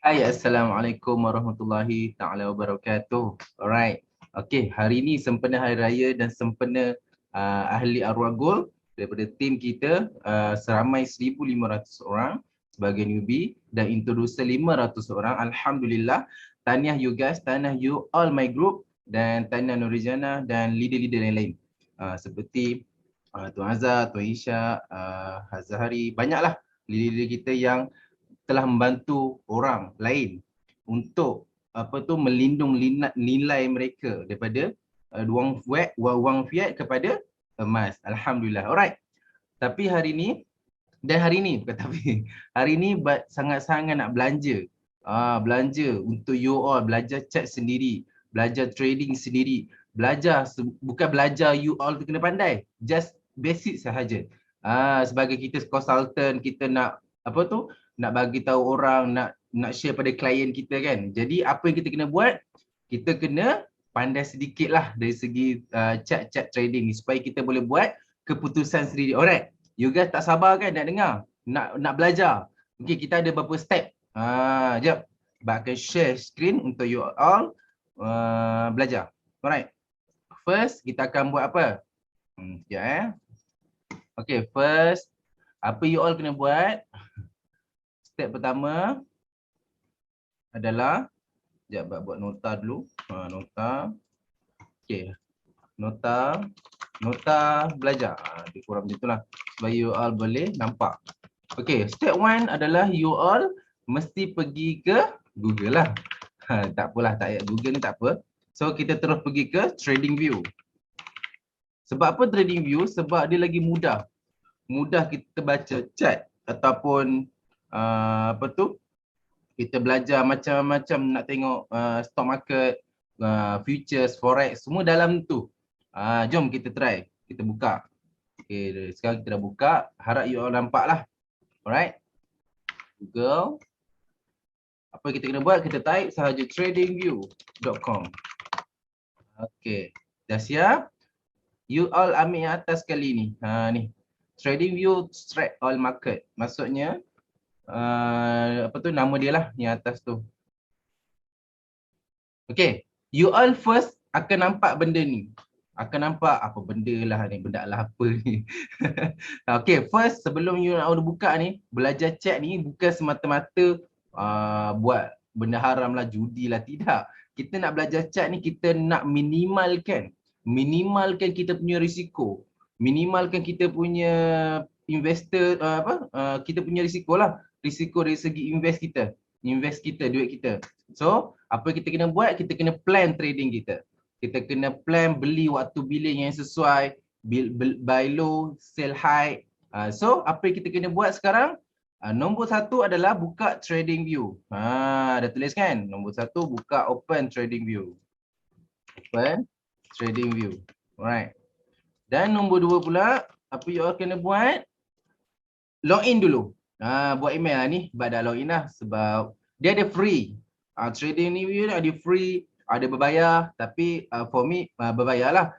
Hai, Assalamualaikum warahmatullahi taala wabarakatuh. Alright. Okay, hari ini sempena Hari Raya dan sempena ahli arwah gold daripada tim kita seramai 1,500 orang sebagai newbie dan introducer 500 orang. Alhamdulillah. Tahniah you guys, tahniah you all my group dan tahniah Nurizana dan leader-leader yang lain. Seperti Tuan Azhar, Tuan Isha, Hazahari, banyaklah leader-leader kita yang telah membantu orang lain untuk melindung nilai mereka daripada wang fiat kepada emas. Alhamdulillah. Alright. Tapi hari ni bukan tapi hari ni sangat-sangat nak belanja. Belanja untuk you all, belajar chat sendiri, belajar trading sendiri, bukan belajar you all tu kena pandai, just basic sahaja. Sebagai kita consultant, kita nak nak bagi tahu orang, nak share pada klien kita kan. Jadi apa yang kita kena buat? Kita kena pandai sedikit lah dari segi chat trading supaya kita boleh buat keputusan sendiri. Alright. You guys tak sabar kan nak dengar? Nak belajar. Okay, kita ada beberapa step. Jap. Abang akan share screen untuk you all belajar. Alright. First, kita akan buat apa? Sekejap Okay, first, apa you all kena buat? Step pertama adalah, sekejap buat nota dulu. Nota. Okay. Nota belajar. Lebih kurang macam itulah. Supaya you all boleh nampak. Okay, step 1 adalah you all mesti pergi ke Google lah. Tak apalah, tak payah Google ni tak apa. So, kita terus pergi ke Trading View. Sebab apa Trading View? Sebab dia lagi mudah. Mudah kita baca chart ataupun kita belajar macam-macam nak tengok stock market, futures, forex, semua dalam tu. Jom kita try. Kita buka. Okay, sekarang kita dah buka. Harap you all nampak lah. Alright. Google. Apa kita kena buat? Kita type sahaja tradingview.com. Okay. Dah siap? You all ambil yang atas kali ni. Ni. TradingView Track All Market. Maksudnya nama dia lah yang atas tu. Okay, you all first akan nampak benda ni. Akan nampak apa benda lah ni, benda lah apa ni. Okay, first sebelum you nak buka ni, belajar chat ni bukan semata-mata buat benda haram lah, judi lah, tidak. Kita nak belajar chat ni, kita nak minimalkan kita punya risiko. Minimalkan kita punya investor kita punya risiko lah. Risiko dari segi invest kita, duit kita. So, apa kita kena buat? Kita kena plan trading kita. Kita kena plan beli waktu billing yang sesuai, buy low, sell high. So, apa yang kita kena buat sekarang? Nombor 1 adalah buka trading view. Dah tulis kan? Nombor 1 buka open trading view. Open trading view. Alright. Dan nombor 2 pula, apa you all kena buat? Login dulu. Buat email lah ni. Sebab dah login lah. Sebab dia ada free. Trading ni ada free, ada berbayar. Tapi for me, berbayar lah.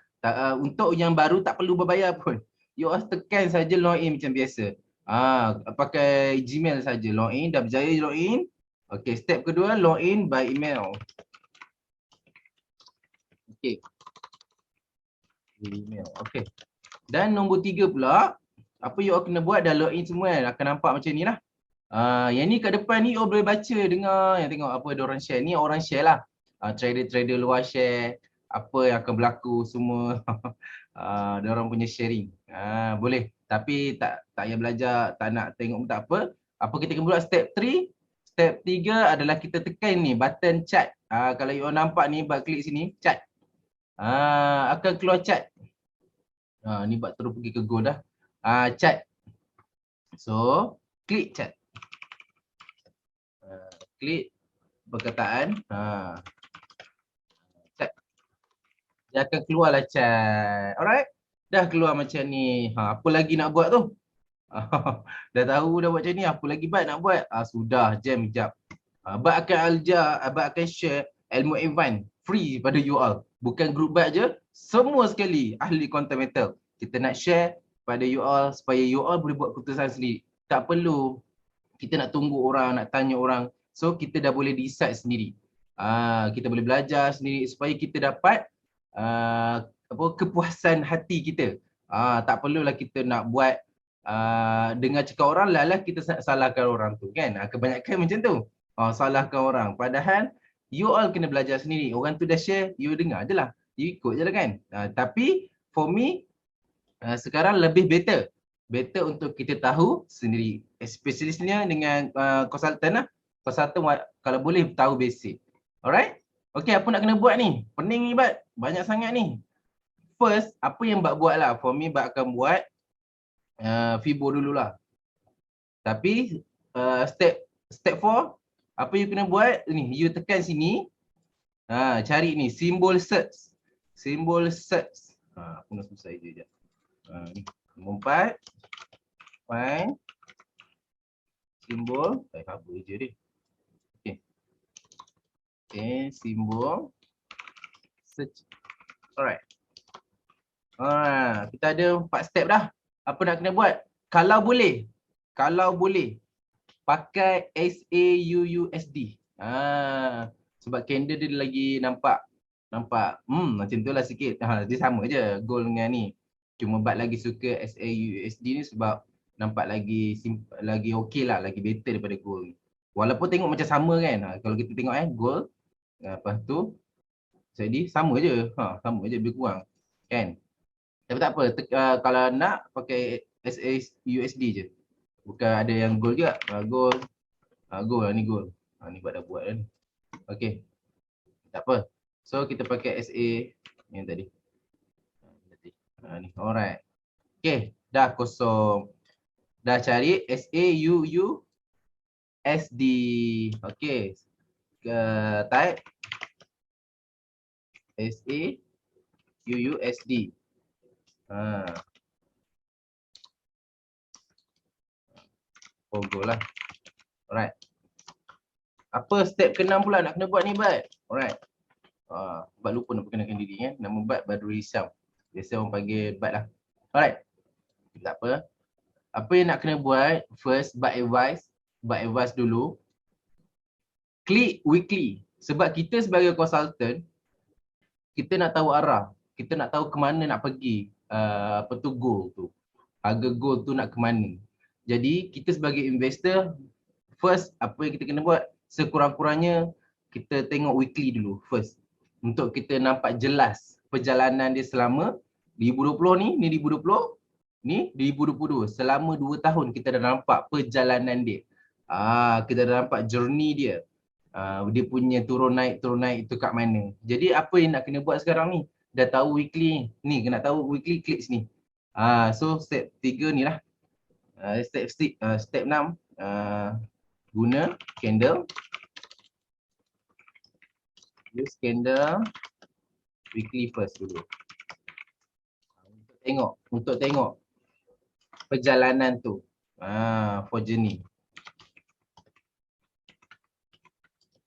Untuk yang baru tak perlu berbayar pun. You all tekan saja login macam biasa. Pakai Gmail saja. Login, dah berjaya login. Okay, step kedua, login by email. Okay. Email. Okay. Dan nombor 3 pula, apa you all kena buat? Dah login semua kan? Akan nampak macam ni lah. Yang ni kat depan ni you all boleh baca, dengar, yang tengok apa ada orang share. Ni orang share lah. Trader-trader luar share apa yang akan berlaku semua. Dia orang punya sharing. Boleh. Tapi tak payah belajar, tak nak tengok pun tak apa. Apa kita kena buat? Step 3. Step 3 adalah kita tekan ni button chat. Kalau you all nampak ni, klik sini, chat. Akan keluar chat. Ni buat terus pergi ke Go dah. Chat. So, klik chat. Klik perkataan. Chat. Dia akan keluarlah chat. Alright. Dah keluar macam ni. Apa lagi nak buat tu? Dah tahu dah buat macam ni. Apa lagi Bat nak buat? Sudah. Jam sekejap. Bat akan share ilmu advance free pada you all. Bukan group Bat je. Semua sekali ahli fundamental. Kita nak share pada you all supaya you all boleh buat keputusan sendiri. Tak perlu kita nak tunggu orang, nak tanya orang. So kita dah boleh decide sendiri. Kita boleh belajar sendiri supaya kita dapat kepuasan hati kita. Tak perlulah kita nak buat dengar cakap orang lah kita salahkan orang tu kan. Kebanyakan macam tu. Salahkan orang. Padahal you all kena belajar sendiri. Orang tu dah share, you dengar je lah. You ikut je lah kan. Tapi for me, sekarang lebih better. Better untuk kita tahu sendiri. Especiallynya dengan konsultan lah. Konsultan kalau boleh tahu basic. Alright? Okay, apa nak kena buat ni? Pening ni Bat. Banyak sangat ni. First, apa yang Bat buat lah. For me, Bat akan buat Fibo dululah. Tapi step 4, apa you kena buat ni, you tekan sini, cari ni simbol search. Simbol search. Aku nak susah je. Ni nombor 4, find simbol, apa je dia. Okay, simbol search. Alright. Kita ada 4 step dah. Apa nak kena buat? Kalau boleh pakai SAUUSD. Sebab candle dia lagi nampak macam tu lah sikit. Dia sama je goal dengan ni. Cuma Bat lagi suka SAUUSD ni sebab nampak lagi okey lah, lagi better daripada gold. Walaupun tengok macam sama kan. Kalau kita tengok gold, lepas tu jadi sama je. Sama je lebih kurang. Kan? Tapi tak apa, kalau nak pakai SAUSD je. Bukan ada yang gold juga. Gold lah, ni gold. Ni Bat dah buat kan. Okay. Tak apa. So kita pakai SA yang tadi. Ni. Alright. Okay. Dah kosong. Dah cari SAUUSD. Okay. Type SAUUSD. Go lah. Alright. Apa step ke-6 pula nak kena buat ni Bat? Alright. Bat lupa nak perkenalkan diri kan. Nama Bat Badrul Hisham. Biasa orang panggil Bat lah. Alright. Tak apa. Apa yang nak kena buat? First, Bat advice dulu. Klik weekly. Sebab kita sebagai consultant, kita nak tahu arah. Kita nak tahu ke mana nak pergi. Goal tu. Harga goal tu nak ke mana. Jadi kita sebagai investor, first apa yang kita kena buat, sekurang-kurangnya kita tengok weekly dulu first. Untuk kita nampak jelas perjalanan dia selama 2020 ni 2020, ni 2022. Selama 2 tahun kita dah nampak perjalanan dia. Kita dah nampak journey dia. Dia punya turun naik tu kat mana. Jadi apa yang nak kena buat sekarang ni? Dah tahu weekly ni, kena tahu weekly klik sini. So step 3 ni lah. Step 6 guna candle. Use candle weekly first dulu. Untuk tengok perjalanan tu. For journey.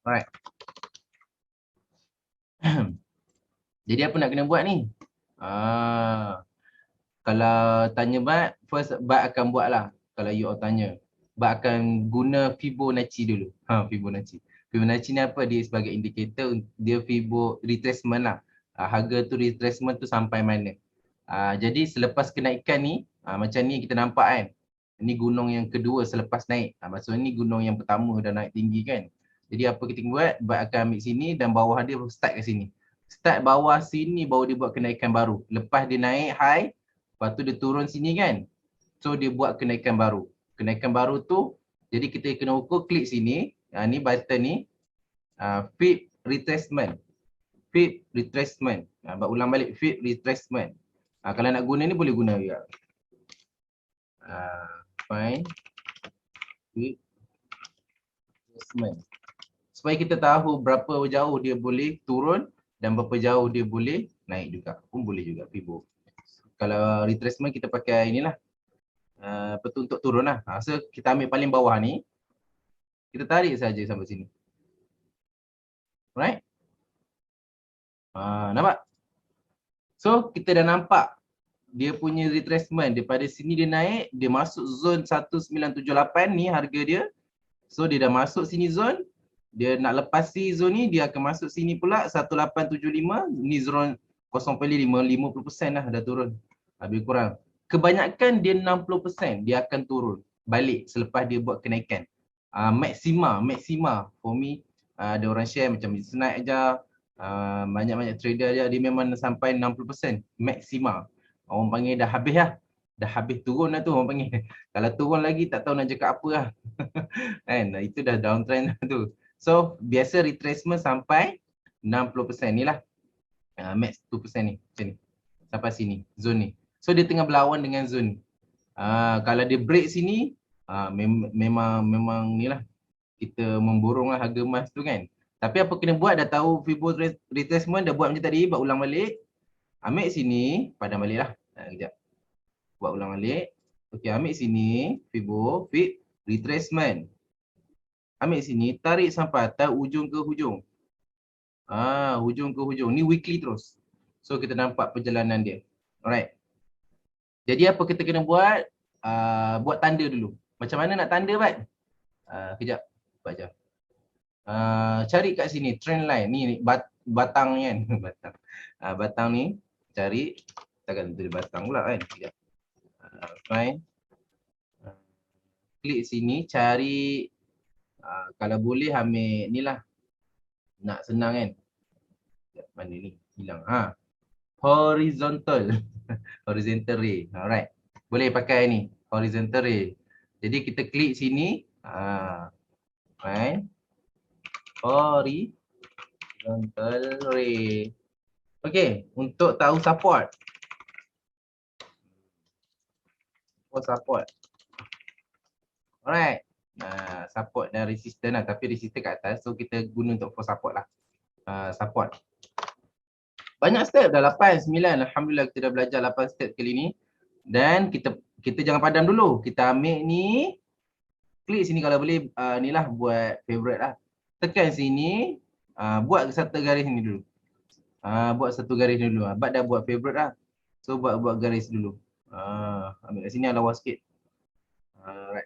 Alright. Jadi apa nak kena buat ni? Kalau tanya Bat, first Bat akan buat lah. Kalau you all tanya, Bat akan guna Fibonacci dulu. Fibonacci. Fibonacci ni apa? Dia sebagai indikator, dia Fibo retracement lah. Harga tu retracement tu sampai mana. Jadi selepas kenaikan ni, macam ni kita nampak kan. Ini gunung yang kedua selepas naik. Maksudnya ni gunung yang pertama dah naik tinggi kan. Jadi apa kita buat? Bat akan ambil sini dan bawah dia start ke sini. Start bawah sini baru dia buat kenaikan baru. Lepas dia naik high, lepas tu dia turun sini kan. So dia buat kenaikan baru. Kenaikan baru tu, jadi kita kena ukur klik sini. Ni button ni. Fib retracement. Fib retracement. Bat ulang balik fib retracement. Kalau nak guna ni boleh guna juga. Find fib retracement. Supaya kita tahu berapa jauh dia boleh turun dan berapa jauh dia boleh naik juga. Pun boleh juga Fibo. Kalau retracement kita pakai inilah. Betul untuk turun lah. So kita ambil paling bawah ni. Kita tarik saja sampai sini. Alright? Nampak? So kita dah nampak dia punya retracement. Daripada sini dia naik, dia masuk zone 1978 ni harga dia. So dia dah masuk sini zone. Dia nak lepasi zon ni, dia akan masuk sini pula 1875, ni zon 0.5, 50% lah dah turun. Lebih kurang. Kebanyakan dia 60% dia akan turun balik selepas dia buat kenaikan. Maksima for me, ada orang share macam Snack aja, banyak-banyak trader aja, dia memang sampai 60% maksima. Orang panggil dah habis lah. Dah habis turun lah tu orang panggil. Kalau turun lagi tak tahu nak cakap apa lah. Kan, itu dah downtrend lah tu. So, biasa retracement sampai 60% ni lah. Max 2% ni, macam ni. Sampai sini, zone ni. So, dia tengah berlawan dengan zone ni. Kalau dia break sini, memang ni lah. Kita memborong lah harga emas tu kan. Tapi apa kena buat, dah tahu Fibo retracement, dah buat macam tadi, buat ulang balik. Ambil sini, padam balik lah. Sekejap. Buat ulang balik. Okey, ambil sini, Fibo, Fit, retracement. Ambil sini, tarik sampai atas ujung ke hujung. Hujung ke hujung. Ni weekly terus. So kita nampak perjalanan dia. Alright. Jadi apa kita kena buat? Buat tanda dulu. Macam mana nak tanda, Bat? Kejap. Baca. Cari kat sini trend line. Ni batang ni kan. Batang. Batang ni cari. Takkan tulis batang pula kan. Kejap. Fine. Klik sini cari. Kalau boleh ambil ni lah. Nak senang kan. Mana ni? Hilang. Horizontal. Horizontal ray. Alright. Boleh pakai ni. Horizontal ray. Jadi kita klik sini. Right. Horizontal ray. Okay. Untuk tahu support. Support. Alright. Support dan resistance lah. Tapi resistance kat atas. So kita guna untuk for support lah. Support. Banyak step dah, 8, 9. Alhamdulillah kita dah belajar 8 step kali ni. Dan kita jangan padam dulu. Kita ambil ni. Klik sini kalau boleh, ni lah buat favorite lah. Tekan sini. Buat satu garis ni dulu. Buat satu garis dulu. Abad dah buat favorite lah. So buat garis dulu. Ambil kat sini lah lawa sikit. Right.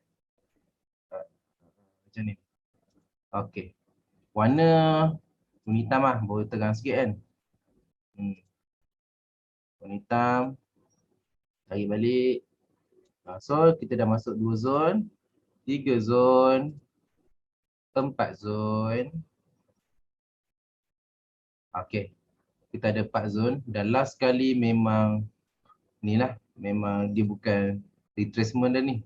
Macam ni. Okay. Warna hitam lah. Baru tegang sikit kan. Warna hitam. Tarik balik. So kita dah masuk 2 zon. 3 zon. 4 zon. Okay. Kita ada 4 zon. Dan last kali memang ni lah. Memang dia bukan retracement dah ni.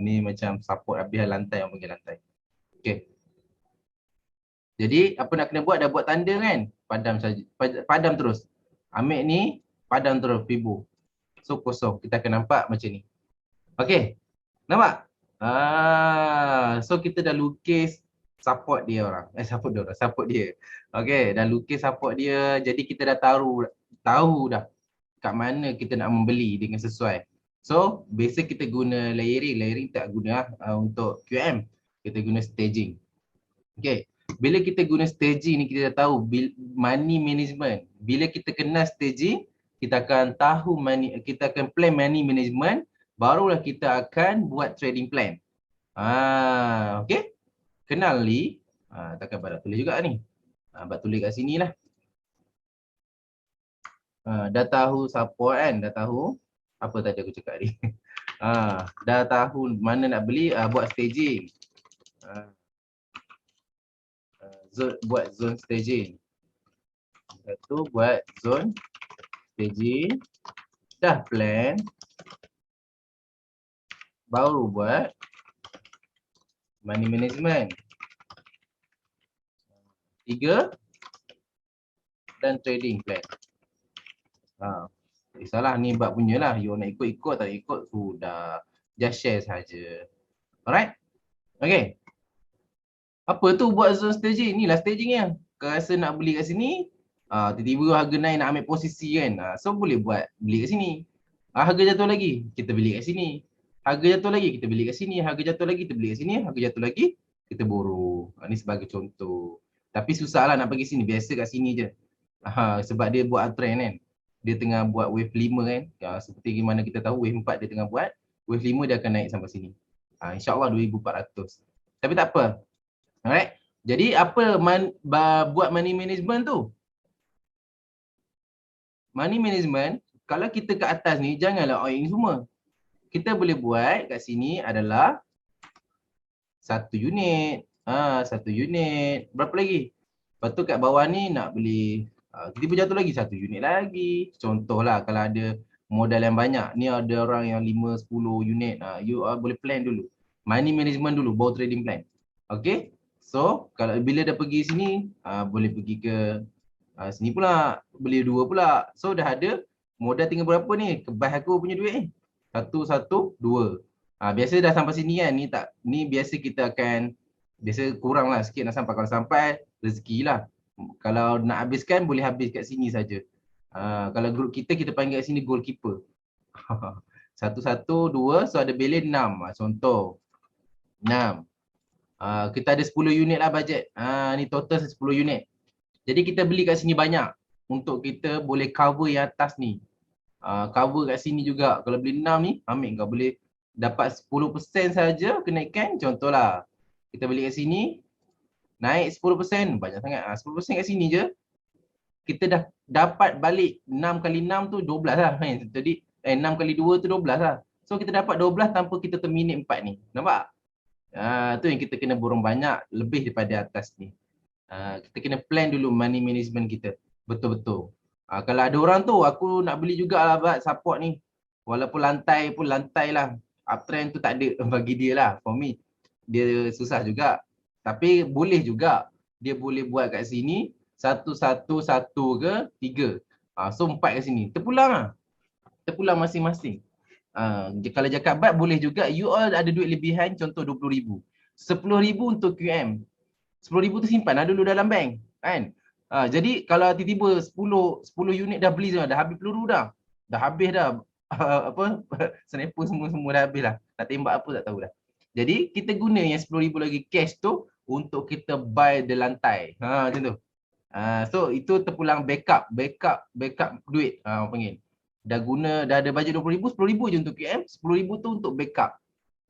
Ni macam support habis lantai, orang panggil lantai. Okay. Jadi apa nak kena buat, dah buat tanda kan? Padam saja. Padam terus. Ambil ni, padam terus Fibo. So kosong. Kita akan nampak macam ni. Okay. Nampak? So kita dah lukis support dia orang. Support dia. Okay, dah lukis support dia. Jadi kita dah tahu dah kat mana kita nak membeli dengan sesuai. So, biasa kita guna layering. Layering tak guna untuk QM. Kita guna staging. Okay. Bila kita guna staging ni, kita dah tahu money management. Bila kita kenal staging, kita akan tahu kita akan plan money management. Barulah kita akan buat trading plan. Okay. Kenal ni. Takkan pada tulis juga ni. Abang tulis kat sini lah. Dah tahu support kan? Dah tahu. Apa tadi aku cakap ni? Dah tahu mana nak beli, buat staging. Buat zone staging. Satu buat zone staging. Dah plan. Baru buat money management. 3 dan trading plan. Salah ni bab punya lah. You nak ikut-ikut tak ikut sudah. Just share saja. Alright? Okay. Apa tu buat zone staging? Inilah stagingnya. Kau rasa nak beli kat sini, tiba-tiba harga naik nak ambil posisi kan. So boleh buat beli kat sini. Harga jatuh lagi, kita beli kat sini. Harga jatuh lagi, kita beli kat sini. Harga jatuh lagi, kita beli kat sini. Harga jatuh lagi, kita borong. Ni sebagai contoh. Tapi susah lah nak pergi sini. Biasa kat sini je. Sebab dia buat trend kan. Dia tengah buat wave 5 kan. Seperti mana kita tahu wave 4 dia tengah buat. Wave 5 dia akan naik sampai sini. InsyaAllah 2400. Tapi tak apa. Alright. Jadi apa buat money management tu? Money management, kalau kita kat atas ni janganlah all in semua. Kita boleh buat kat sini adalah satu unit. Satu unit. Berapa lagi? Lepas tu kat bawah ni nak beli tiba jatuh lagi satu unit lagi. Contohlah kalau ada modal yang banyak. Ni ada orang yang 5 10 unit. You boleh plan dulu. Money management dulu, baru trading plan. Okay. So kalau bila dah pergi sini, boleh pergi ke sini pula, beli dua pula. So dah ada modal tinggal berapa ni? Kebas aku punya duit ni. Satu, satu, dua. Biasa dah sampai sini kan. Ni biasa kita akan, biasa kurang lah sikit nak sampai. Kalau sampai, rezeki lah. Kalau nak habiskan, boleh habis kat sini saja. Kalau grup kita panggil kat sini goalkeeper. Satu, satu, dua. So ada balance 6. Contoh. 6. Kita ada 10 unit lah bajet. Ni total 10 unit. Jadi kita beli kat sini banyak untuk kita boleh cover yang atas ni. Cover kat sini juga. Kalau beli 6 ni, ambil kau boleh dapat 10% saja kenaikan. Contohlah, kita beli kat sini, naik 10%, banyak sangat. 10% kat sini je, kita dah dapat balik 6 kali 6 tu 12 lah. Jadi 6 kali 2 tu 12 lah. So kita dapat 12 tanpa kita terminate 4 ni. Nampak? Tu yang kita kena borong banyak lebih daripada atas ni. Kita kena plan dulu money management kita. Betul-betul. Kalau ada orang tu, aku nak beli jugalah buat support ni. Walaupun lantai pun lantai lah. Uptrend tu tak ada bagi dia lah. For me, dia susah juga. Tapi boleh juga. Dia boleh buat kat sini, satu, satu, satu ke, tiga. So 4 kat sini. Terpulang lah. Terpulang masing-masing. Kalau cakap bat boleh juga. You all ada duit lebihan, contoh 20,000. 10,000 untuk QM. 10,000 tu simpan lah dulu dalam bank kan. Jadi kalau tiba-tiba 10 unit dah beli dah habis peluru dah. Dah habis dah apa sniper semua dah habis lah. Nak tembak apa tak tahu dah. Jadi kita guna yang 10,000 lagi cash tu untuk kita buy the lantai. Macam tu. So itu terpulang backup duit orang panggil. Dah ada bajet 20,000, 10,000 je untuk QM, 10,000 tu untuk backup.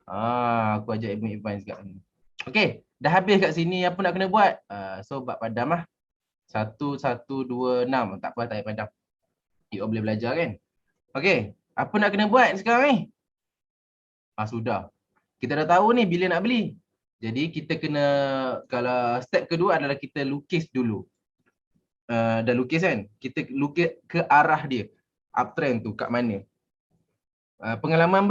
Aku ajak ilmu advance kat ni. Okay, dah habis kat sini apa nak kena buat? So bab padam lah. 1, 1, 2, 6. Tak apa, tak payah padam. You all boleh belajar kan? Okay, apa nak kena buat sekarang ni? Sudah. Kita dah tahu ni bila nak beli. Jadi kita kena, kalau step kedua adalah kita lukis dulu. Dah lukis kan? Kita lukis ke arah dia. Uptrend tu kat mana? Pengalaman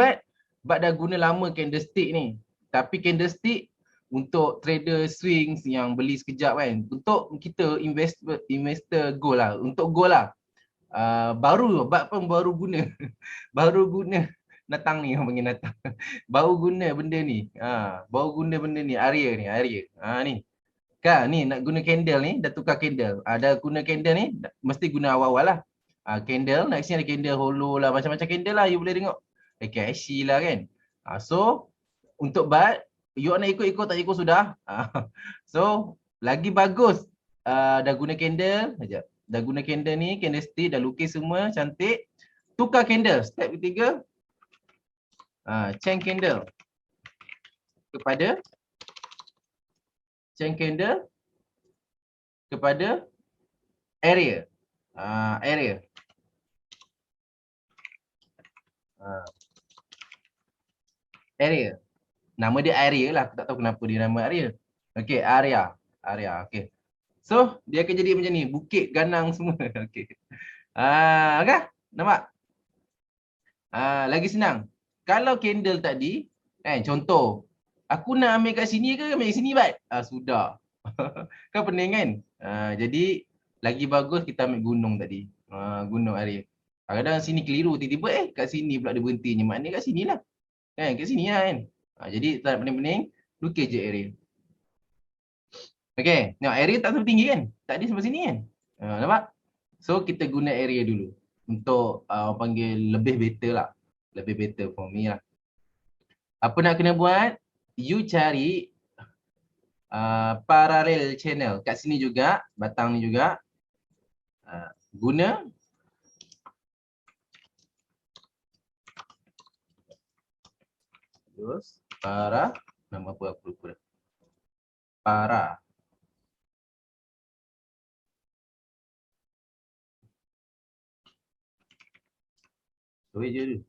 Bat dah guna lama candlestick ni. Tapi candlestick untuk trader swings yang beli sekejap kan. Untuk kita investor gold lah. Untuk gold lah. Bat pun baru guna. Baru guna natang ni orang panggil natang. Baru guna benda ni. Baru guna benda ni. Area ni. Ni. Kan ni nak guna candle ni. Dah tukar candle. Dah guna candle ni. Mesti guna awal-awal lah. Candle. Nak sini ada candle hollow lah. Macam-macam candle lah. You boleh tengok. AKIC lah kan. So untuk bat, you nak ikut-ikut tak ikut sudah. So lagi bagus dah guna candle. Dah guna candle ni, candlestick dah lukis semua cantik. Tukar candle. Step ketiga, change candle kepada area. Area. Area. Nama dia area lah. Aku tak tahu kenapa dia nama area. Okay, area. Okay. So, dia akan jadi macam ni. Bukit, ganang semua. Okay. Okay? Nampak? Lagi senang. Kalau candle tadi, contoh, aku nak ambil kat sini ke ambil kat sini, Bat? Sudah. Kan pening kan? Jadi, lagi bagus kita ambil gunung tadi. Gunung area. Kadang-kadang sini keliru. Tiba-tiba, kat sini pula dia berhentinya. Maknanya kat sini lah. Kat sini lah kan? Jadi, tak pening-pening, lukis je area. Okay, tengok area tak sampai tinggi kan? Tak ada sampai sini kan? Nampak? So, kita guna area dulu. Untuk orang panggil lebih better lah. Lebih better for me lah. Apa nak kena buat? You cari parallel channel. Kat sini juga, batang ni juga. Guna terus nama apa aku lupa dah. para. Sorry je tu.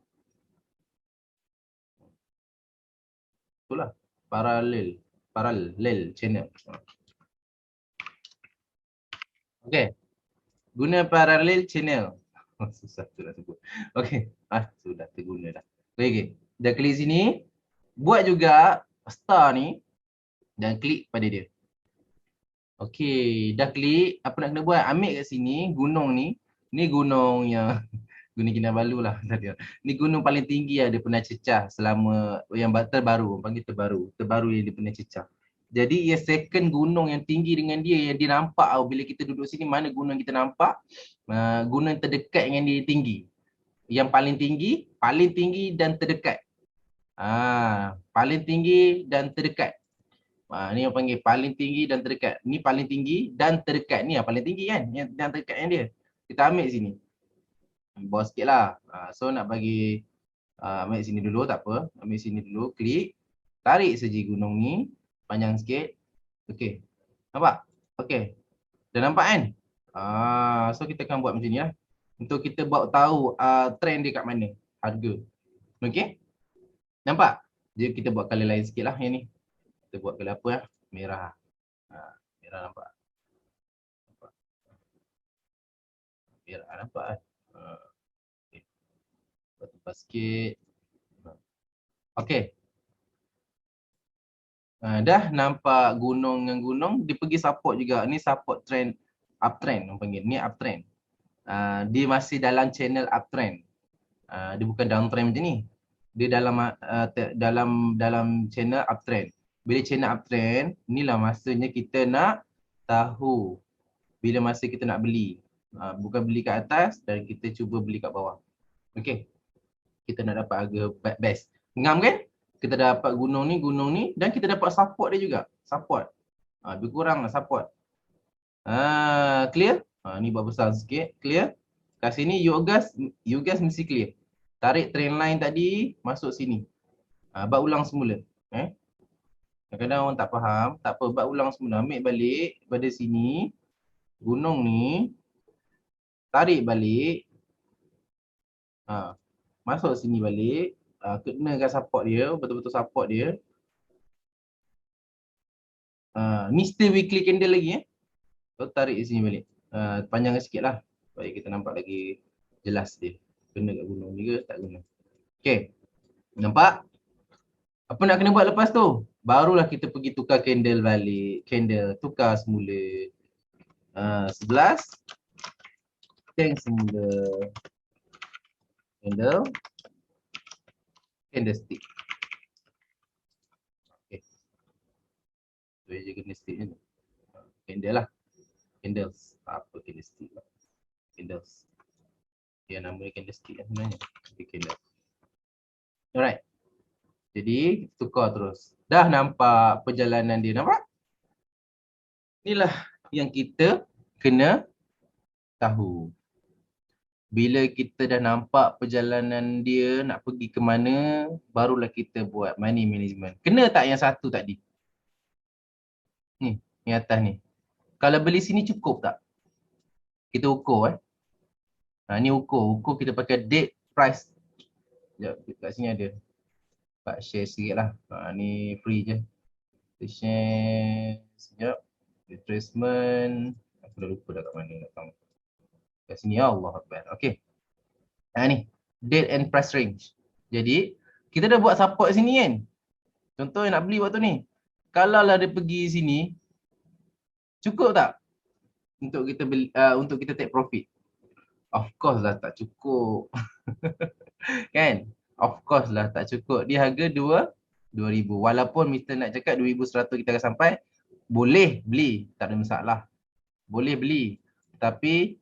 Itulah. Parallel channel. Okay. Guna parallel channel. Susah tu nak sebut. Okay. Sudah terguna dah. Okay. Dah klik sini. Buat juga star ni. Dan klik pada dia. Okay. Dah klik. Apa nak kena buat? Ambil kat sini. Gunung ni. Ni gunung yang Gunung Kinabalu lah. Ni gunung paling tinggi yang dia pernah cecah selama yang terbaru. Panggil terbaru. Terbaru yang dia pernah cecah. Jadi ia second gunung yang tinggi dengan dia yang dia nampak bila kita duduk sini mana gunung kita nampak. Gunung terdekat dengan dia tinggi. Yang paling tinggi dan terdekat. Paling tinggi dan terdekat. Ni yang panggil paling tinggi dan terdekat. Ni paling tinggi dan terdekat. Ni yang paling tinggi kan? Yang terdekat yang dia. Kita ambil sini. Bawah sikit lah. So nak bagi ambil sini dulu, tak apa. Ambil sini dulu, klik. Tarik saja gunung ni. Panjang sikit. Okey. Nampak? Okey. Dah nampak kan? So kita akan buat macam ni lah. Untuk kita bawa tahu trend dia kat mana. Harga. Okey? Nampak? Jadi kita buat color lain sikit lah yang ni. Kita buat color apa lah? Merah. Merah nampak? Merah nampak kan? Okay. Buat sikit. Okey. Dah nampak gunung dengan gunung, dia pergi support juga. Ni support trend, uptrend orang panggil. Ni uptrend. Dia masih dalam channel uptrend. Dia bukan downtrend macam ni. Dia dalam channel uptrend. Bila channel uptrend, inilah masanya kita nak tahu bila masa kita nak beli. Bukan beli kat atas dan kita cuba beli kat bawah. Okey. Kita nak dapat harga best. Ngam kan? Kita dapat gunung ni dan kita dapat support dia juga. Support. Lebih kurang lah support. Clear? Ni buat besar sikit. Clear? Kat sini you guys mesti clear. Tarik trend line tadi masuk sini. Buat ulang semula. Kadang-kadang orang tak faham. Tak apa, buat ulang semula. Ambil balik pada sini. Gunung ni. Tarik balik. Masuk sini balik. Kenakan support dia, betul-betul support dia. Ni still weekly candle lagi So tarik sini balik. Panjangkan sikit lah. Supaya kita nampak lagi jelas dia. Kena kat gunung ni ke tak guna. Okay. Nampak? Apa nak kena buat lepas tu? Barulah kita pergi tukar candle balik. Candle tukar semula. 11. Change semula. Candlestick. Okay. Tu je candlestick ni. Candle lah. Candles. Apa candlestick lah. Candles. Dia nama dia candlestick lah sebenarnya. Okay, candle. Alright. Jadi tukar terus. Dah nampak perjalanan dia, nampak? Inilah yang kita kena tahu. Bila kita dah nampak perjalanan dia nak pergi ke mana, barulah kita buat money management. Kena tak yang satu tadi? Ni atas ni. Kalau beli sini cukup tak? Kita ukur ni ukur kita pakai date price. Sekejap, kat sini ada. Pak share sikit lah. Ni free je. Kita share. Sekejap. Retracement. Aku dah lupa dah kat mana nak tahu. Kat sini, Allah Akbar. Okay. Ni. Date and price range. Jadi, kita dah buat support sini kan. Contoh yang nak beli waktu ni. Kalau lah dia pergi sini, cukup tak? Untuk kita beli, untuk kita take profit. Of course lah tak cukup. Kan? Of course lah tak cukup. Dia harga 2,000. Walaupun Mr. nak cakap 2,100 kita akan sampai, boleh beli. Tak ada masalah. Boleh beli. Tapi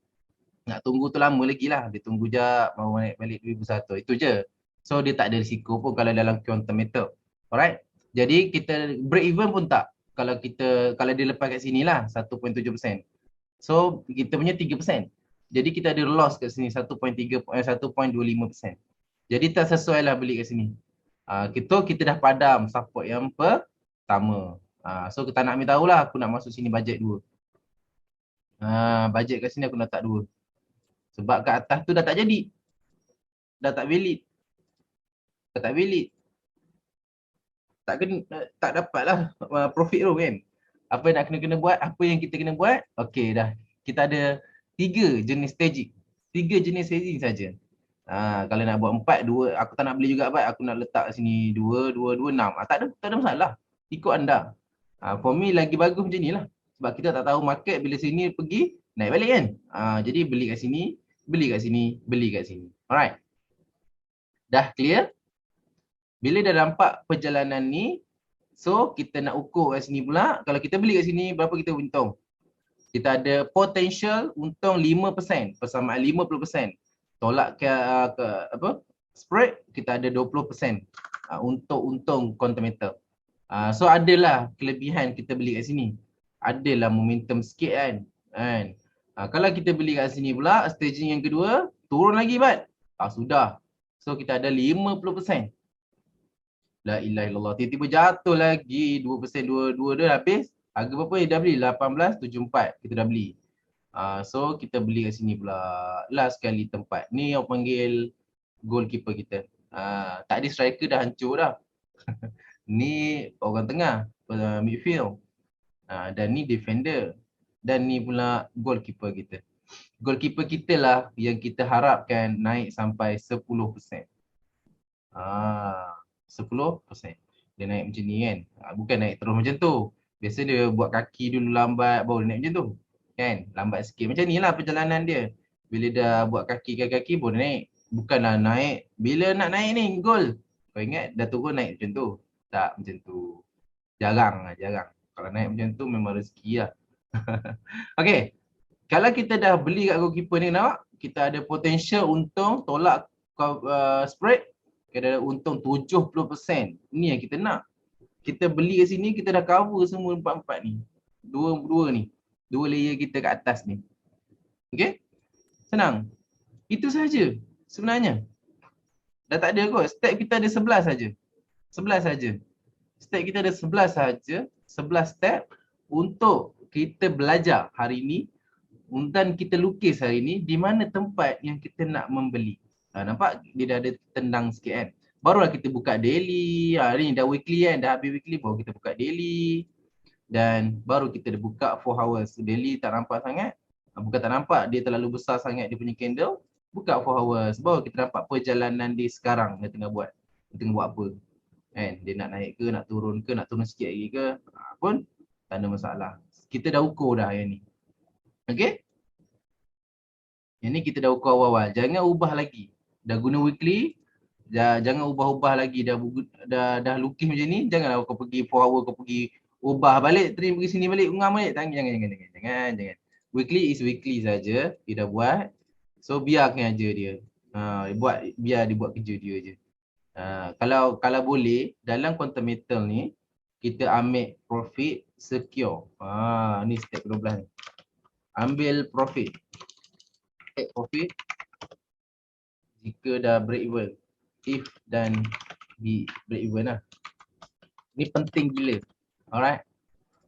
nak tunggu tu lama lagi lah. Dia tunggu je mau naik balik 2,100. Itu je. So dia tak ada risiko pun kalau dalam quantum method. Alright? Jadi kita break even pun tak. Kalau dia lepas kat sini lah 1.7%. So kita punya 3%. Jadi kita ada loss kat sini 1.25%. Jadi tak sesuai lah beli kat sini. Kita dah padam support yang pertama. So kita nak ambil tahulah aku nak masuk sini bajet 2. Bajet kat sini aku nak letak 2. Sebab kat atas tu dah tak jadi. Dah tak valid. Dah tak valid. Tak dapat lah profit tu kan. Apa yang nak kena buat, apa yang kita kena buat, okey dah. Kita ada 3 jenis staging. 3 jenis staging saja. Kalau nak buat 4, 2, aku tak nak beli juga bat, aku nak letak sini 2, 2, 2, 6. Tak ada masalah. Ikut anda. For me lagi bagus macam ni lah. Sebab kita tak tahu market bila sini pergi, naik balik kan. Jadi beli kat sini, beli kat sini, beli kat sini. Alright. Dah clear? Bila dah nampak perjalanan ni, so kita nak ukur kat sini pula. Kalau kita beli kat sini, berapa kita untung? Kita ada potential untung 5%, persamaan 50%. Tolak ke apa? Spread, kita ada 20% untuk untung quantometer. So adalah kelebihan kita beli kat sini. Adalah momentum sikit kan. Kalau kita beli kat sini pula, staging yang kedua, turun lagi bat. Sudah. So kita ada 50%. La ilaha illallah. Tiba-tiba jatuh lagi 2%, 2 dah habis. Harga berapa dah beli? 18.74 kita dah beli. So kita beli kat sini pula. Last sekali tempat. Ni yang panggil goalkeeper kita. Tak ada striker dah hancur dah. Ni orang tengah, midfield. Dan ni defender. Dan ni pula goalkeeper kita. Goalkeeper kita lah yang kita harapkan naik sampai 10%. 10%. Dia naik macam ni kan. Bukan naik terus macam tu. Biasa dia buat kaki dulu lambat baru naik macam tu. Kan? Lambat sikit. Macam ni lah perjalanan dia. Bila dah buat kaki baru naik. Bukanlah naik. Bila nak naik ni gol. Kau ingat dah turun naik macam tu. Tak macam tu. Jarang. Kalau naik macam tu memang rezeki lah. Okay. Kalau kita dah beli kat goalkeeper ni nak, kita ada potential untung tolak spread. Kita ada untung 70%. Ni yang kita nak. Kita beli kat sini, kita dah cover semua 4-4 ni. Dua ni. 2 layer kita kat atas ni. Okay? Senang. Itu saja sebenarnya. Dah tak ada kot. Step kita ada 11 saja. 11 saja. Step kita ada 11 saja. 11 step untuk kita belajar hari ni dan kita lukis hari ni di mana tempat yang kita nak membeli. Nampak dia dah ada tendang sikit kan. Barulah kita buka daily. Ni dah weekly kan. Dah habis weekly baru kita buka daily. Dan baru kita dah buka 4 hours. Daily tak nampak sangat. Bukan tak nampak, dia terlalu besar sangat dia punya candle. Buka 4 hours. Baru kita nampak perjalanan dia sekarang dia tengah buat. Dia tengah buat apa. Kan? Dia nak naik ke, nak turun sikit lagi ke. Pun tak ada masalah. Kita dah ukur dah yang ni. Okay? Yang ni kita dah ukur awal-awal. Jangan ubah lagi. Dah guna weekly, jangan ubah-ubah lagi. Dah lukis macam ni, janganlah kau pergi 4 hour kau pergi ubah balik, terima pergi sini balik, ungam balik. Jangan. Weekly is weekly saja. Dia dah buat. So biarkan aja dia. Biar dia buat kerja dia je. Kalau boleh dalam quantum metal ni kita ambil profit secure. Ni step 12 ni. Ambil profit. Take profit jika dah break even. If dan di break even lah. Ni penting gila. Alright.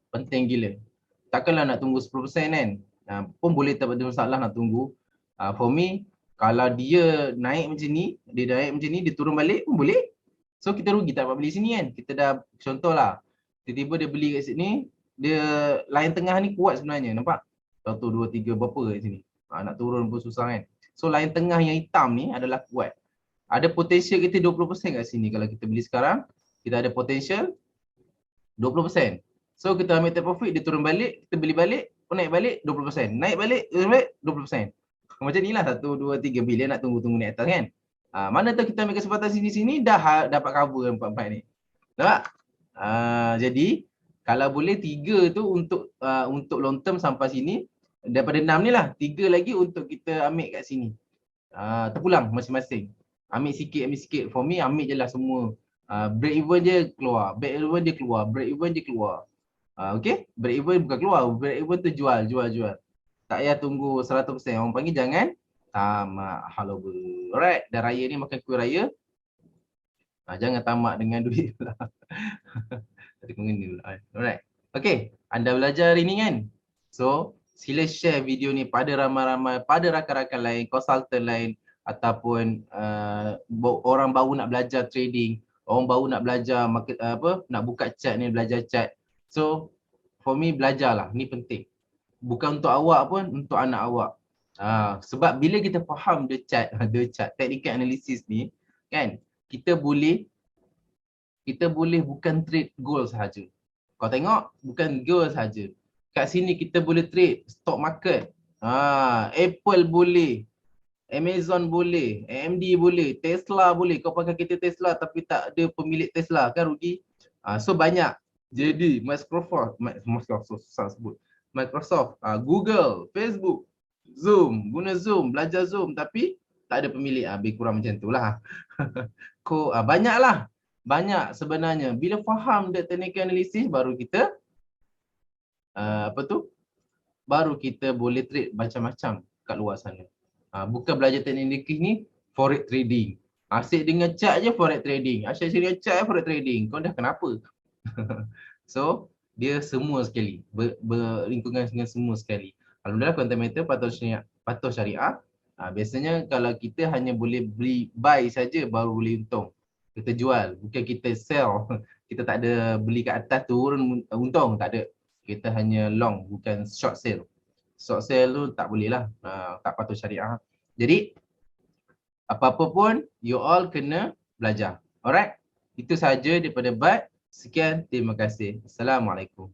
Penting gila. Takkanlah nak tunggu 10% kan. Pun boleh tak ada masalah nak tunggu. For me, kalau dia naik macam ni, dia turun balik pun boleh. So kita rugi tak dapat beli sini kan. Kita dah contohlah. Tiba-tiba dia beli kat sini, dia line tengah ni kuat sebenarnya. Nampak? 1, 2, 3 berapa kat sini. Nak turun pun susah kan. So line tengah yang hitam ni adalah kuat. Ada potential kita 20% kat sini. Kalau kita beli sekarang, kita ada potential 20%. So kita ambil take profit, dia turun balik, kita beli balik, naik balik 20%. Naik balik, 20%. Macam ni lah 1, 2, 3 bila nak tunggu naik atas kan. Mana tahu kita ambil kesempatan sini-sini dah dapat cover 4-4 ni. Nampak? Jadi kalau boleh 3 tu untuk long term sampai sini. Daripada 6 ni lah, 3 lagi untuk kita ambil kat sini. Terpulang masing-masing. Ambil sikit. For me ambil je lah semua. Break even je keluar, break even je keluar. Okay, break even bukan keluar, break even tu jual. Tak payah tunggu 100%. Orang panggil jangan tamak haloba. Alright, dah raya ni makan kuih raya. Jangan tamak dengan duit pula. Tadi kau ngeni pula. Alright. Okay, anda belajar hari ni kan? So, sila share video ni pada ramai-ramai, pada rakan-rakan lain, konsultan lain ataupun orang baru nak belajar trading, orang baru nak belajar market, nak buka chat ni, belajar chat. So, for me belajarlah, ni penting. Bukan untuk awak pun, untuk anak awak. Sebab bila kita faham the chart, technical analysis ni, kan, kita boleh bukan trade gold sahaja. Kau tengok, bukan gold sahaja. Kat sini kita boleh trade stock market. Apple boleh, Amazon boleh, AMD boleh, Tesla boleh. Kau pakai kereta Tesla tapi tak ada pemilik Tesla, kan rugi. So banyak. Jadi Microsoft susah sebut. Microsoft, Google, Facebook, Zoom, guna Zoom, belajar Zoom tapi tak ada pemilik. Lebih kurang macam tu lah. Banyaklah. Banyak sebenarnya. Bila faham the technical analysis baru kita baru kita boleh trade macam-macam kat luar sana. Bukan belajar teknik ni forex trading. Asyik dengan chart je forex trading. Asyik dengan chart forex trading. Kau dah kenapa? So, dia semua sekali. Berlingkungan dengan semua sekali. Alhamdulillah content meter patuh syariah. Biasanya kalau kita hanya boleh beli buy saja baru boleh untung. Kita jual, bukan kita sell. Kita tak ada beli kat atas turun untung, tak ada. Kita hanya long, bukan short sale. Short sale tu tak boleh lah, tak patuh syariah. Jadi apa-apa pun you all kena belajar. Alright, itu sahaja daripada Bad. Sekian, terima kasih. Assalamualaikum.